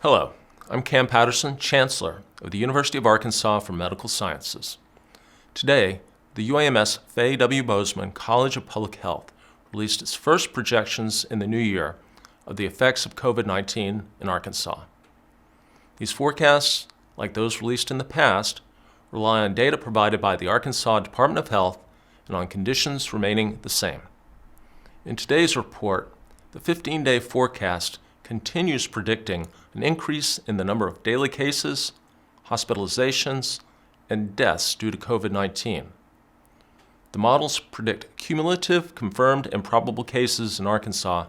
Hello, I'm Cam Patterson, Chancellor of the University of Arkansas for Medical Sciences. Today, the UAMS Fay W. Bozeman College of Public Health released its first projections in the new year of the effects of COVID-19 in Arkansas. These forecasts, like those released in the past, rely on data provided by the Arkansas Department of Health and on conditions remaining the same. In today's report, the 15-day forecast continues predicting an increase in the number of daily cases, hospitalizations, and deaths due to COVID-19. The models predict cumulative confirmed and probable cases in Arkansas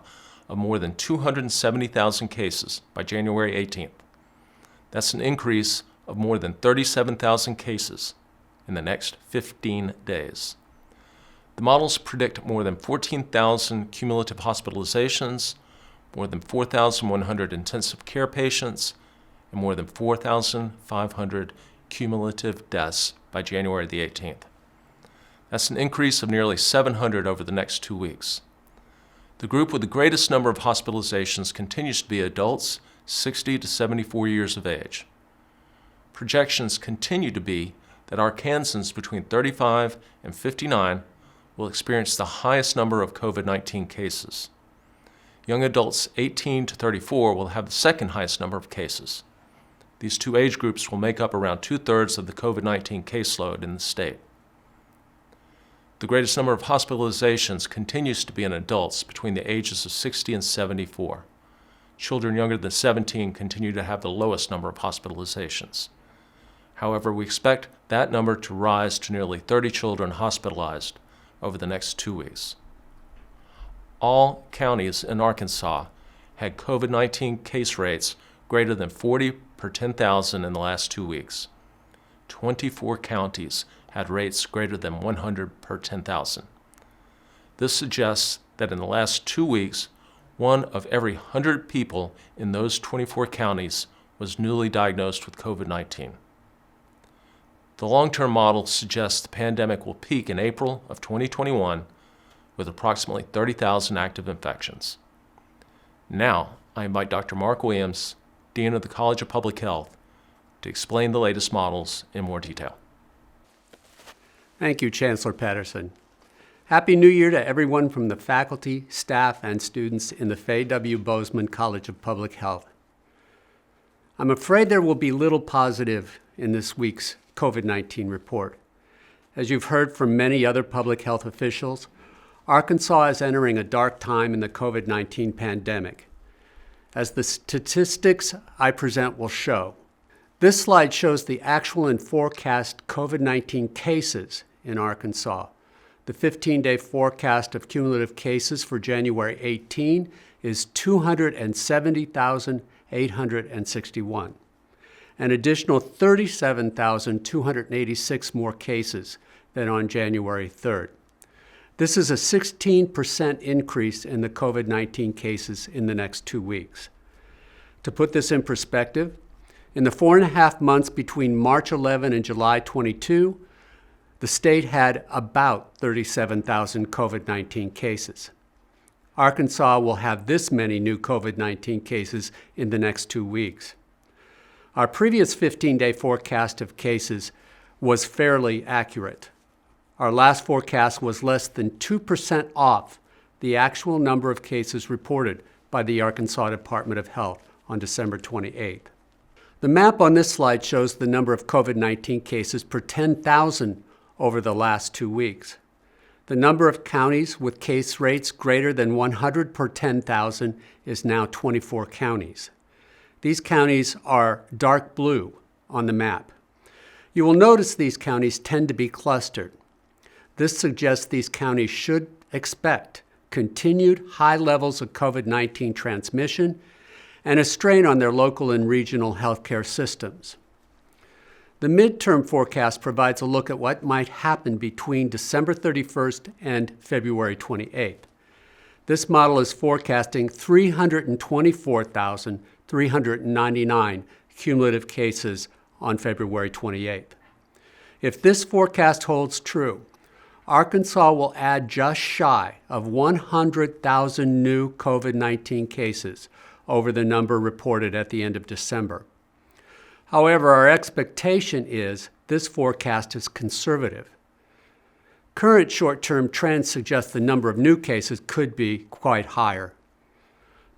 of more than 270,000 cases by January 18th. That's an increase of more than 37,000 cases in the next 15 days. The models predict more than 14,000 cumulative hospitalizations, more than 4,100 intensive care patients, and more than 4,500 cumulative deaths by January the 18th. That's an increase of nearly 700 over the next 2 weeks. The group with the greatest number of hospitalizations continues to be adults 60 to 74 years of age. Projections continue to be that Arkansans between 35 and 59 will experience the highest number of COVID-19 cases. Young adults 18 to 34 will have the second highest number of cases. These two age groups will make up around 2/3 of the COVID-19 caseload in the state. The greatest number of hospitalizations continues to be in adults between the ages of 60 and 74. Children younger than 17 continue to have the lowest number of hospitalizations. However, we expect that number to rise to nearly 30 children hospitalized over the next 2 weeks. All counties in Arkansas had COVID-19 case rates greater than 40 per 10,000 in the last 2 weeks. 24 counties had rates greater than 100 per 10,000. This suggests that in the last 2 weeks, 1 of every 100 people in those 24 counties was newly diagnosed with COVID-19. The long-term model suggests the pandemic will peak in April of 2021 with approximately 30,000 active infections. Now, I invite Dr. Mark Williams, Dean of the College of Public Health, to explain the latest models in more detail. Thank you, Chancellor Patterson. Happy New Year to everyone from the faculty, staff, and students in the Fay W. Bozeman College of Public Health. I'm afraid there will be little positive in this week's COVID-19 report. As you've heard from many other public health officials, Arkansas is entering a dark time in the COVID-19 pandemic, as the statistics I present will show. This slide shows the actual and forecast COVID-19 cases in Arkansas. The 15-day forecast of cumulative cases for January 18 is 270,861. An additional 37,286 more cases than on January 3rd. This is a 16% increase in the COVID-19 cases in the next 2 weeks. To put this in perspective, in the 4.5 months between March 11 and July 22, the state had about 37,000 COVID-19 cases. Arkansas will have this many new COVID-19 cases in the next 2 weeks. Our previous 15-day forecast of cases was fairly accurate. Our last forecast was less than 2% off the actual number of cases reported by the Arkansas Department of Health on December 28th. The map on this slide shows the number of COVID-19 cases per 10,000 over the last 2 weeks. The number of counties with case rates greater than 100 per 10,000 is now 24 counties. These counties are dark blue on the map. You will notice these counties tend to be clustered. This suggests these counties should expect continued high levels of COVID-19 transmission and a strain on their local and regional healthcare systems. The midterm forecast provides a look at what might happen between December 31st and February 28th. This model is forecasting 324,399 cumulative cases on February 28th. If this forecast holds true, Arkansas will add just shy of 100,000 new COVID-19 cases over the number reported at the end of December. However, our expectation is this forecast is conservative. Current short-term trends suggest the number of new cases could be quite higher.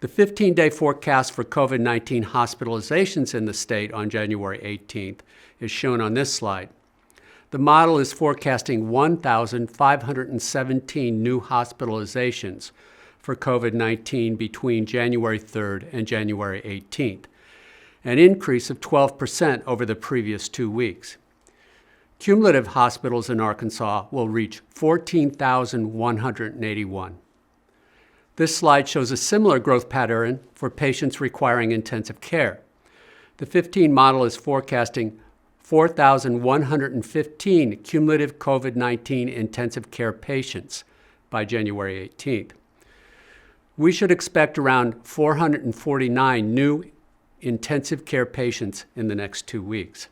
The 15-day forecast for COVID-19 hospitalizations in the state on January 18th is shown on this slide. The model is forecasting 1,517 new hospitalizations for COVID-19 between January 3rd and January 18th, an increase of 12% over the previous 2 weeks. Cumulative hospitals in Arkansas will reach 14,181. This slide shows a similar growth pattern for patients requiring intensive care. The 15 model is forecasting 4,115 cumulative COVID-19 intensive care patients by January 18th. We should expect around 449 new intensive care patients in the next 2 weeks.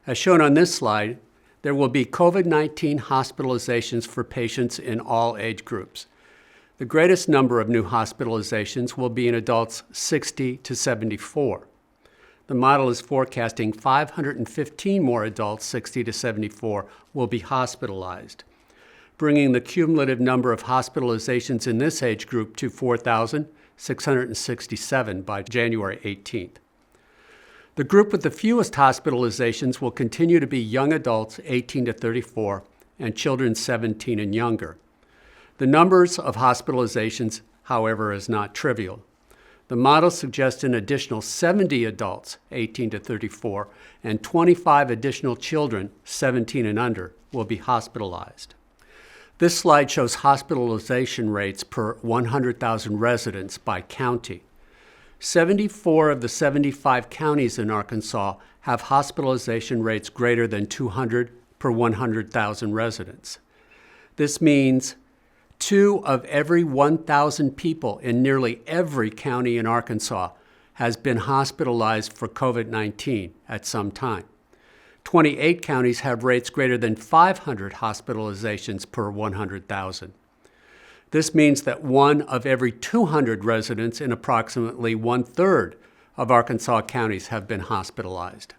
As shown on this slide, there will be COVID-19 hospitalizations for patients in all age groups. The greatest number of new hospitalizations will be in adults 60 to 74. The model is forecasting 515 more adults 60 to 74 will be hospitalized, bringing the cumulative number of hospitalizations in this age group to 4,667 by January 18th. The group with the fewest hospitalizations will continue to be young adults 18 to 34 and children 17 and younger. The numbers of hospitalizations, however, is not trivial. The model suggests an additional 70 adults 18 to 34 and 25 additional children 17 and under will be hospitalized. This slide shows hospitalization rates per 100,000 residents by county. 74 of the 75 counties in Arkansas have hospitalization rates greater than 200 per 100,000 residents. This means 2 of every 1,000 people in nearly every county in Arkansas has been hospitalized for COVID-19 at some time. 28 counties have rates greater than 500 hospitalizations per 100,000. This means that 1 of every 200 residents in approximately 1/3 of Arkansas counties have been hospitalized.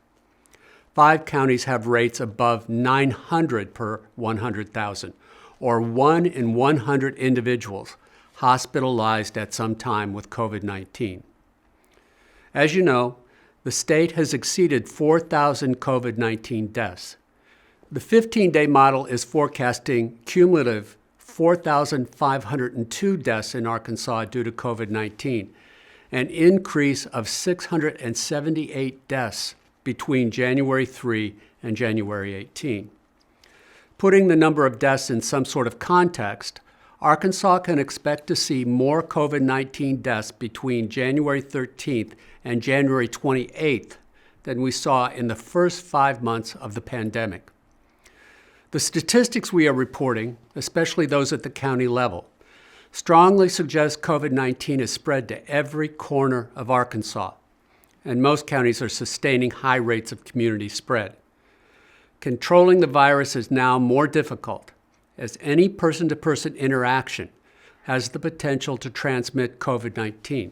5 counties have rates above 900 per 100,000, or 1 in 100 individuals hospitalized at some time with COVID-19. As you know, the state has exceeded 4,000 COVID-19 deaths. The 15-day model is forecasting cumulative 4,502 deaths in Arkansas due to COVID-19, an increase of 678 deaths between January 3 and January 18. Putting the number of deaths in some sort of context, Arkansas can expect to see more COVID-19 deaths between January 13th and January 28th than we saw in the first 5 months of the pandemic. The statistics we are reporting, especially those at the county level, strongly suggest COVID-19 is spread to every corner of Arkansas, and most counties are sustaining high rates of community spread. Controlling the virus is now more difficult, as any person-to-person interaction has the potential to transmit COVID-19.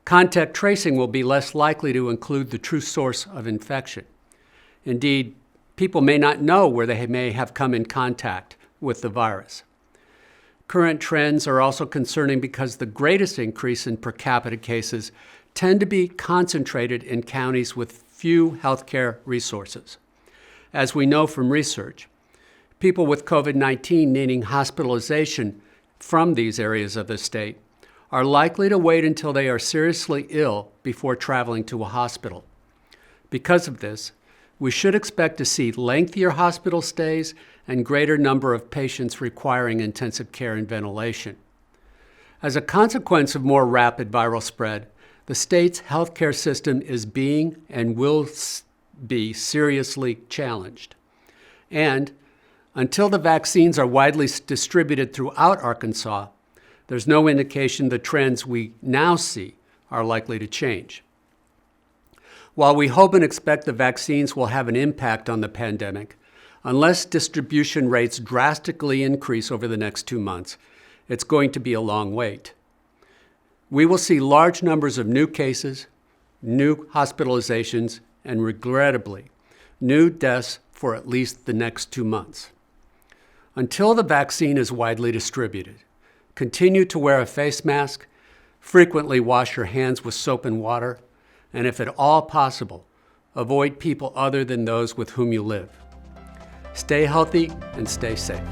Contact tracing will be less likely to include the true source of infection. Indeed, people may not know where they may have come in contact with the virus. Current trends are also concerning because the greatest increase in per capita cases tend to be concentrated in counties with few healthcare resources. As we know from research, people with COVID-19 needing hospitalization from these areas of the state are likely to wait until they are seriously ill before traveling to a hospital. Because of this, we should expect to see lengthier hospital stays and greater number of patients requiring intensive care and ventilation. As a consequence of more rapid viral spread, the state's healthcare system is being and will be seriously challenged. And until the vaccines are widely distributed throughout Arkansas, there's no indication the trends we now see are likely to change. While we hope and expect the vaccines will have an impact on the pandemic, unless distribution rates drastically increase over the next 2 months, it's going to be a long wait. We will see large numbers of new cases, new hospitalizations, and regrettably, new deaths for at least the next 2 months. Until the vaccine is widely distributed, continue to wear a face mask, frequently wash your hands with soap and water, and if at all possible, avoid people other than those with whom you live. Stay healthy and stay safe.